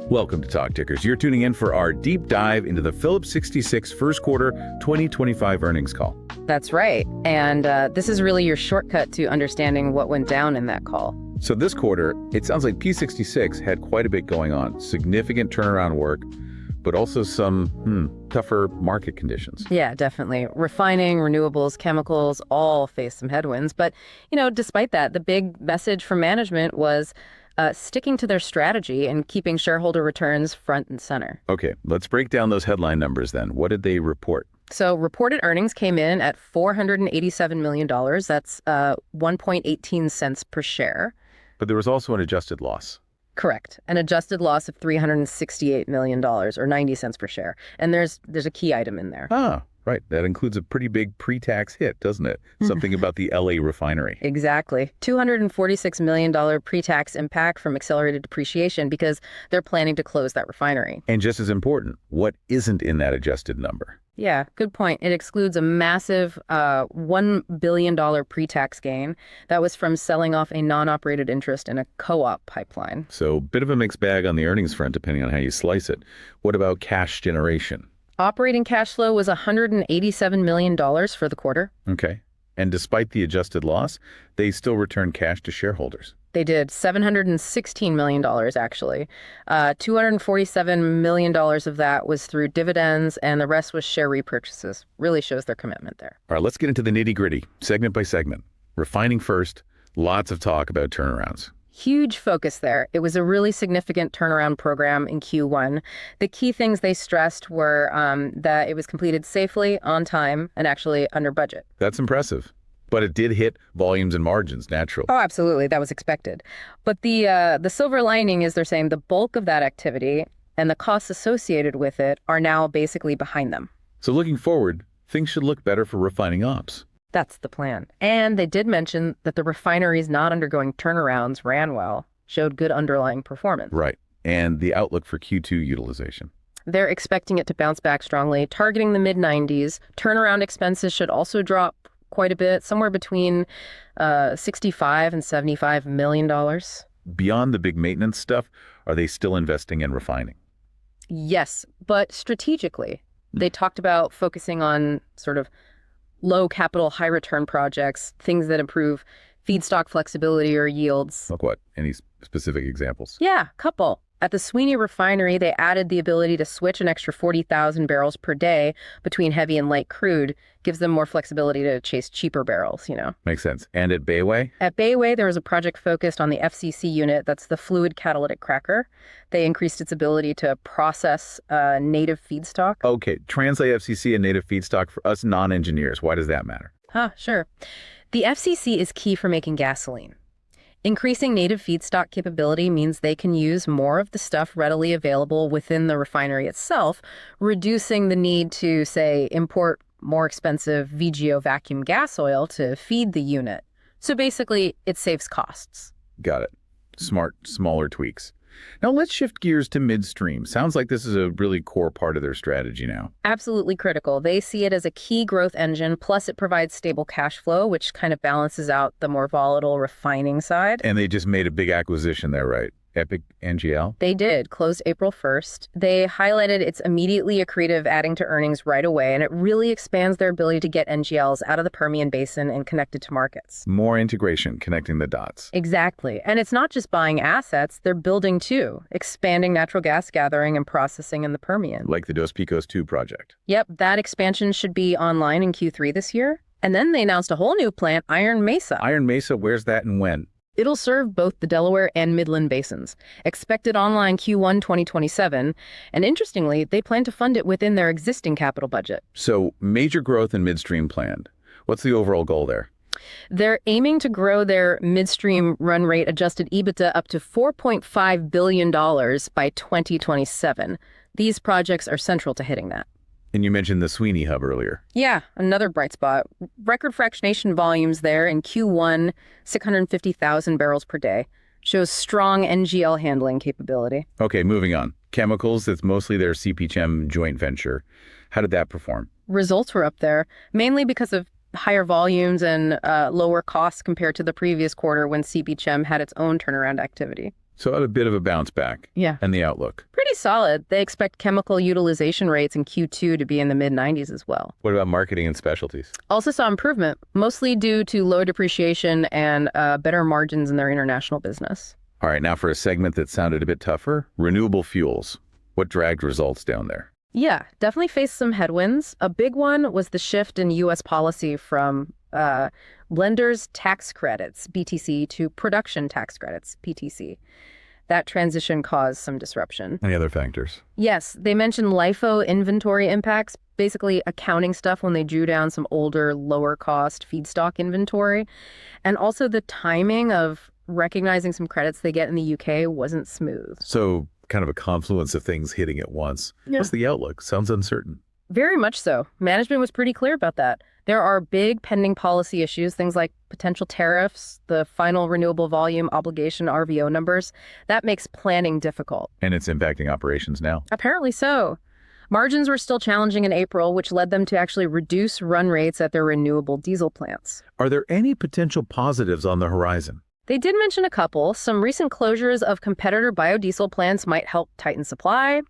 Welcome to TalkTickers. You're tuning in for our deep dive into the Phillips 66 first quarter 2025 earnings call. That's right. And this is really your shortcut to understanding what went down in that call. So this quarter, it sounds like P66 had quite a bit going on. Significant turnaround work, but also some tougher market conditions. Yeah, definitely. Refining, renewables, chemicals all faced some headwinds. But, despite that, the big message from management was sticking to their strategy and keeping shareholder returns front and center. Okay, let's break down those headline numbers then. What did they report? So reported earnings came in at $487 million. That's 1.18 cents per share. But there was also an adjusted loss. Correct. An adjusted loss of $368 million or 90 cents per share. And there's a key item in there. Ah, right. That includes a pretty big pre-tax hit, doesn't it? Something about the LA refinery. Exactly. $246 million pre-tax impact from accelerated depreciation because they're planning to close that refinery. And just as important, what isn't in that adjusted number? Yeah, good point. It excludes a massive $1 billion pre-tax gain that was from selling off a non-operated interest in a co-op pipeline. So bit of a mixed bag on the earnings front, depending on how you slice it. What about cash generation? Operating cash flow was $187 million for the quarter. Okay. And despite the adjusted loss, they still returned cash to shareholders. They did $716 million, actually. $247 million of that was through dividends, and the rest was share repurchases. Really shows their commitment there. All right, let's get into the nitty-gritty, segment by segment. Refining first, lots of talk about turnarounds. Huge focus there. It was a really significant turnaround program in Q1. The key things they stressed were that it was completed safely, on time, and actually under budget. That's impressive. But it did hit volumes and margins, naturally. Oh, absolutely. That was expected. But the silver lining is they're saying the bulk of that activity and the costs associated with it are now basically behind them. So looking forward, things should look better for refining ops. That's the plan. And they did mention that the refineries not undergoing turnarounds ran well, showed good underlying performance. Right. And the outlook for Q2 utilization. They're expecting it to bounce back strongly, targeting the mid-90s. Turnaround expenses should also drop quite a bit, somewhere between $65 and $75 million. Beyond the big maintenance stuff, are they still investing in refining? Yes, but strategically. They talked about focusing on sort of low capital, high return projects, things that improve feedstock flexibility or yields. Like what? Any specific examples? Yeah, couple. At the Sweeney refinery, they added the ability to switch an extra 40,000 barrels per day between heavy and light crude. Gives them more flexibility to chase cheaper barrels, Makes sense. And at Bayway? At Bayway, there was a project focused on the FCC unit. That's the fluid catalytic cracker. They increased its ability to process native feedstock. Okay, translate FCC and native feedstock for us non-engineers. Why does that matter? Sure. The FCC is key for making gasoline. Increasing native feedstock capability means they can use more of the stuff readily available within the refinery itself, reducing the need to, say, import more expensive VGO vacuum gas oil to feed the unit. So basically, it saves costs. Got it. Smart, smaller tweaks. Now let's shift gears to Midstream. Sounds like this is a really core part of their strategy now. Absolutely critical. They see it as a key growth engine, plus it provides stable cash flow, which kind of balances out the more volatile refining side. And they just made a big acquisition there, right? Epic NGL? They did, closed April 1st. They highlighted it's immediately accretive, adding to earnings right away, and it really expands their ability to get NGLs out of the Permian Basin and connected to markets. More integration, connecting the dots. Exactly. And it's not just buying assets, they're building too, expanding natural gas gathering and processing in the Permian. Like the DOSPicos 2 project. Yep, that expansion should be online in Q3 this year. And then they announced a whole new plant, Iron Mesa. Iron Mesa, where's that and when? It'll serve both the Delaware and Midland basins. Expected online Q1 2027. And interestingly, they plan to fund it within their existing capital budget. So major growth in Midstream planned. What's the overall goal there? They're aiming to grow their Midstream run rate adjusted EBITDA up to $4.5 billion by 2027. These projects are central to hitting that. And you mentioned the Sweeney Hub earlier. Yeah, another bright spot. Record fractionation volumes there in Q1, 650,000 barrels per day. Shows strong NGL handling capability. Okay, moving on. Chemicals, that's mostly their CPGM joint venture. How did that perform? Results were up there, mainly because of higher volumes and lower costs compared to the previous quarter when CPGM had its own turnaround activity. So a bit of a bounce back. Yeah. And the outlook. Pretty solid. They expect chemical utilization rates in Q2 to be in the mid-90s as well. What about marketing and specialties? Also saw improvement, mostly due to lower depreciation and better margins in their international business. All right, now for a segment that sounded a bit tougher, renewable fuels. What dragged results down there? Yeah, definitely faced some headwinds. A big one was the shift in U.S. policy from blenders tax credits, BTC, to production tax credits, PTC. That transition caused some disruption. Any other factors? Yes, they mentioned LIFO inventory impacts, basically accounting stuff when they drew down some older, lower-cost feedstock inventory. And also the timing of recognizing some credits they get in the UK wasn't smooth. So kind of a confluence of things hitting at once. Yeah. What's the outlook? Sounds uncertain. Very much so. Management was pretty clear about that. There are big pending policy issues, things like potential tariffs, the final renewable volume obligation RVO numbers. That makes planning difficult. And it's impacting operations now. Apparently so. Margins were still challenging in April, which led them to actually reduce run rates at their renewable diesel plants. Are there any potential positives on the horizon? They did mention a couple. Some recent closures of competitor biodiesel plants might help tighten supply.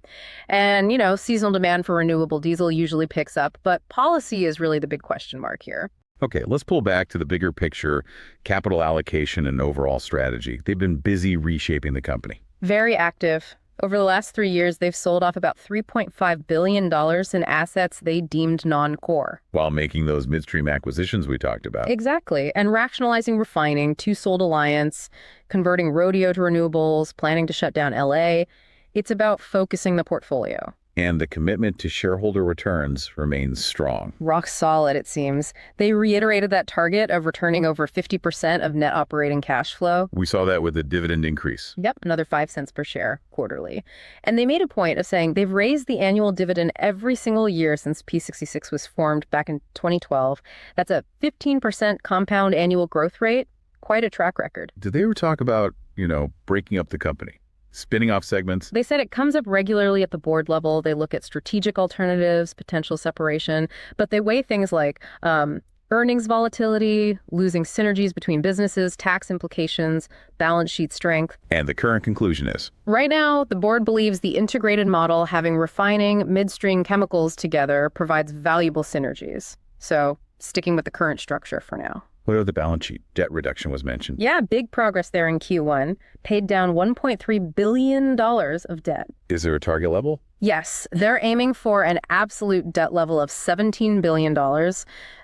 And, seasonal demand for renewable diesel usually picks up, but policy is really the big question mark here. Okay, let's pull back to the bigger picture, capital allocation and overall strategy. They've been busy reshaping the company. Very active. Over the last 3 years, they've sold off about $3.5 billion in assets they deemed non-core. While making those midstream acquisitions we talked about. Exactly. And rationalizing refining, two-sold alliance, converting rodeo to renewables, planning to shut down LA. It's about focusing the portfolio. And the commitment to shareholder returns remains strong. Rock solid, it seems. They reiterated that target of returning over 50% of net operating cash flow. We saw that with the dividend increase. Yep, another 5 cents per share quarterly. And they made a point of saying they've raised the annual dividend every single year since P66 was formed back in 2012. That's a 15% compound annual growth rate. Quite a track record. Did they ever talk about, breaking up the company? Spinning off segments? They said it comes up regularly at the board level. They look at strategic alternatives, potential separation, but they weigh things like earnings volatility, losing synergies between businesses, tax implications, balance sheet strength. And the current conclusion is? Right now, the board believes the integrated model, having refining, midstream chemicals together, provides valuable synergies. So sticking with the current structure for now. What about the balance sheet? Debt reduction was mentioned. Yeah, big progress there in Q1. Paid down $1.3 billion of debt. Is there a target level? Yes, they're aiming for an absolute debt level of $17 billion.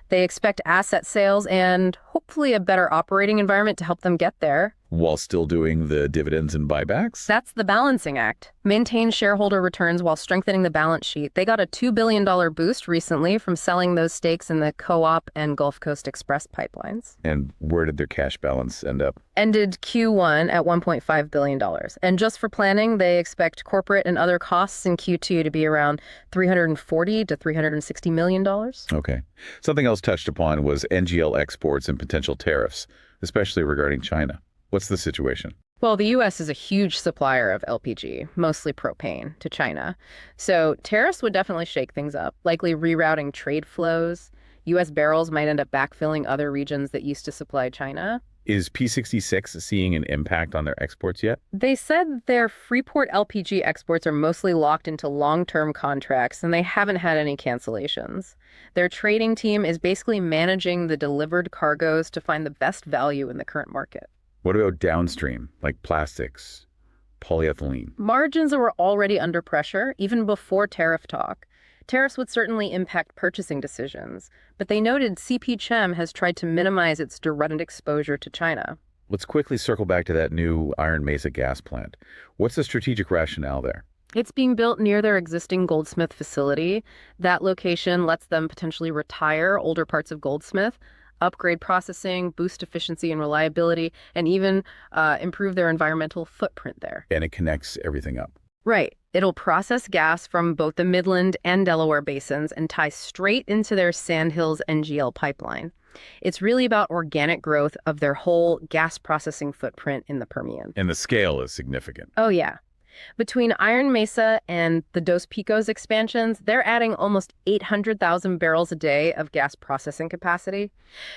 They expect asset sales and hopefully a better operating environment to help them get there. While still doing the dividends and buybacks? That's the balancing act. Maintain shareholder returns while strengthening the balance sheet. They got a $2 billion boost recently from selling those stakes in the Co-op and Gulf Coast Express pipelines. And where did their cash balance end up? Ended Q1 at $1.5 billion. And just for planning, they expect corporate and other costs in Q2 to be around $340 to $360 million. Okay. Something else touched upon was NGL exports and potential tariffs, especially regarding China. What's the situation? Well, the U.S. is a huge supplier of LPG, mostly propane, to China. So tariffs would definitely shake things up, likely rerouting trade flows. U.S. barrels might end up backfilling other regions that used to supply China. Is P66 seeing an impact on their exports yet? They said their Freeport LPG exports are mostly locked into long-term contracts, and they haven't had any cancellations. Their trading team is basically managing the delivered cargoes to find the best value in the current market. What about downstream, like plastics, polyethylene? Margins were already under pressure, even before tariff talk. Tariffs would certainly impact purchasing decisions, but they noted CPGM has tried to minimize its direct exposure to China. Let's quickly circle back to that new Iron Mesa gas plant. What's the strategic rationale there? It's being built near their existing Goldsmith facility. That location lets them potentially retire older parts of Goldsmith, upgrade processing, boost efficiency and reliability, and even improve their environmental footprint there. And it connects everything up. Right. It'll process gas from both the Midland and Delaware basins and tie straight into their Sandhills NGL pipeline. It's really about organic growth of their whole gas processing footprint in the Permian. And the scale is significant. Oh, yeah. Between Iron Mesa and the DOSPicos expansions, they're adding almost 800,000 barrels a day of gas processing capacity.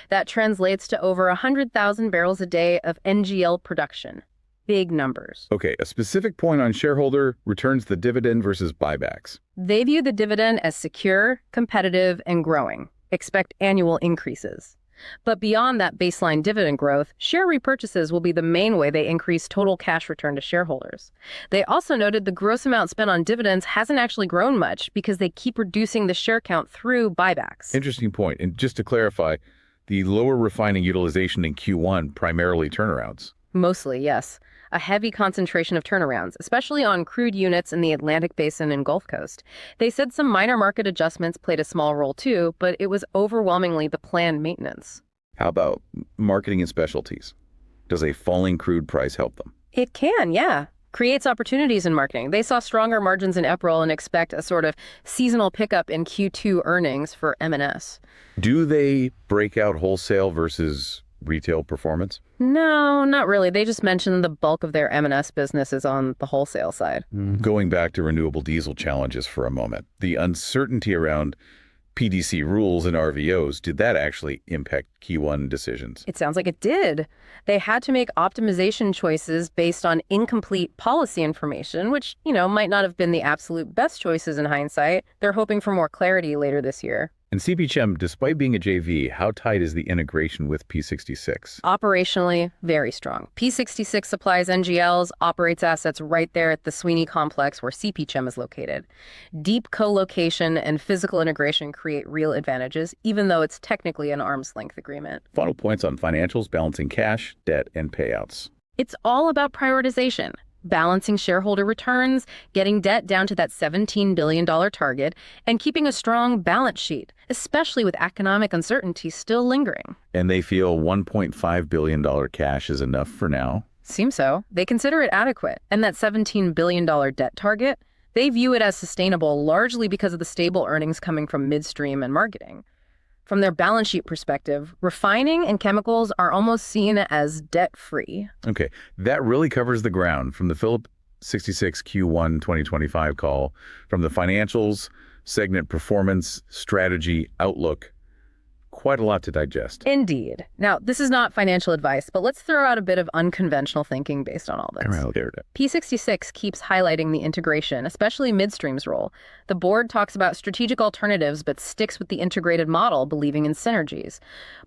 That translates to over 100,000 barrels a day of NGL production. big numbers. Okay, a specific point on shareholder returns, the dividend versus buybacks. They view the dividend as secure, competitive, and growing. Expect annual increases. But beyond that baseline dividend growth, share repurchases will be the main way they increase total cash return to shareholders. They also noted the gross amount spent on dividends hasn't actually grown much because they keep reducing the share count through buybacks. Interesting point. And just to clarify, the lower refining utilization in Q1 primarily turnarounds. Mostly, yes. A heavy concentration of turnarounds, especially on crude units in the Atlantic Basin and Gulf Coast. They said some minor market adjustments played a small role too, but it was overwhelmingly the planned maintenance. How about marketing and specialties? Does a falling crude price help them? It can, yeah. Creates opportunities in marketing. They saw stronger margins in April and expect a sort of seasonal pickup in Q2 earnings for M&S. Do they break out wholesale versus retail performance? No, not really. They just mentioned the bulk of their M&S business is on the wholesale side. Going back to renewable diesel challenges for a moment, the uncertainty around PDC rules and RVOs, did that actually impact Q1 decisions? It sounds like it did. They had to make optimization choices based on incomplete policy information, which, might not have been the absolute best choices in hindsight. They're hoping for more clarity later this year. And CPGM, despite being a JV, how tight is the integration with P66? Operationally, very strong. P66 supplies NGLs, operates assets right there at the Sweeney complex where CPGM is located. Deep co-location and physical integration create real advantages, even though it's technically an arm's length agreement. Final points on financials, balancing cash, debt, and payouts. It's all about prioritization. Balancing shareholder returns, getting debt down to that $17 billion target, and keeping a strong balance sheet, especially with economic uncertainty still lingering. And they feel $1.5 billion cash is enough for now? Seems so. They consider it adequate. And that $17 billion debt target, they view it as sustainable largely because of the stable earnings coming from midstream and marketing. From their balance sheet perspective, refining and chemicals are almost seen as debt-free. Okay, that really covers the ground from the Phillips 66 Q1 2025 call, from the financials, segment performance, strategy, outlook. Quite a lot to digest. Indeed. Now, this is not financial advice, but let's throw out a bit of unconventional thinking based on all this. P66 keeps highlighting the integration, especially Midstream's role. The board talks about strategic alternatives, but sticks with the integrated model, believing in synergies.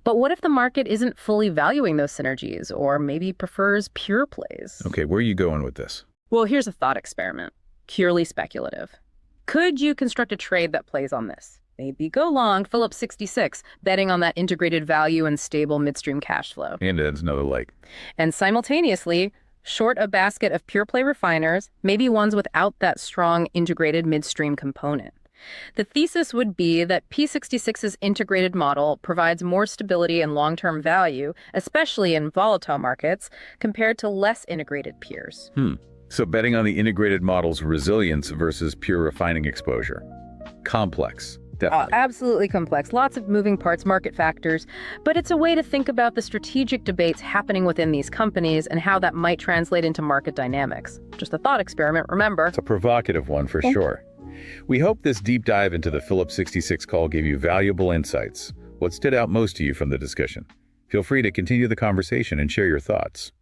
But what if the market isn't fully valuing those synergies, or maybe prefers pure plays? Okay, where are you going with this? Well, here's a thought experiment, purely speculative. Could you construct a trade that plays on this? Maybe go long Phillips 66, betting on that integrated value and stable midstream cash flow. And adds another leg. And simultaneously, short a basket of pure play refiners, maybe ones without that strong integrated midstream component. The thesis would be that P66's integrated model provides more stability and long-term value, especially in volatile markets, compared to less integrated peers. So betting on the integrated model's resilience versus pure refining exposure. Complex. Definitely. Absolutely complex. Lots of moving parts, market factors. But it's a way to think about the strategic debates happening within these companies and how that might translate into market dynamics. Just a thought experiment, remember. It's a provocative one for sure. We hope this deep dive into the Phillips 66 call gave you valuable insights. What stood out most to you from the discussion? Feel free to continue the conversation and share your thoughts.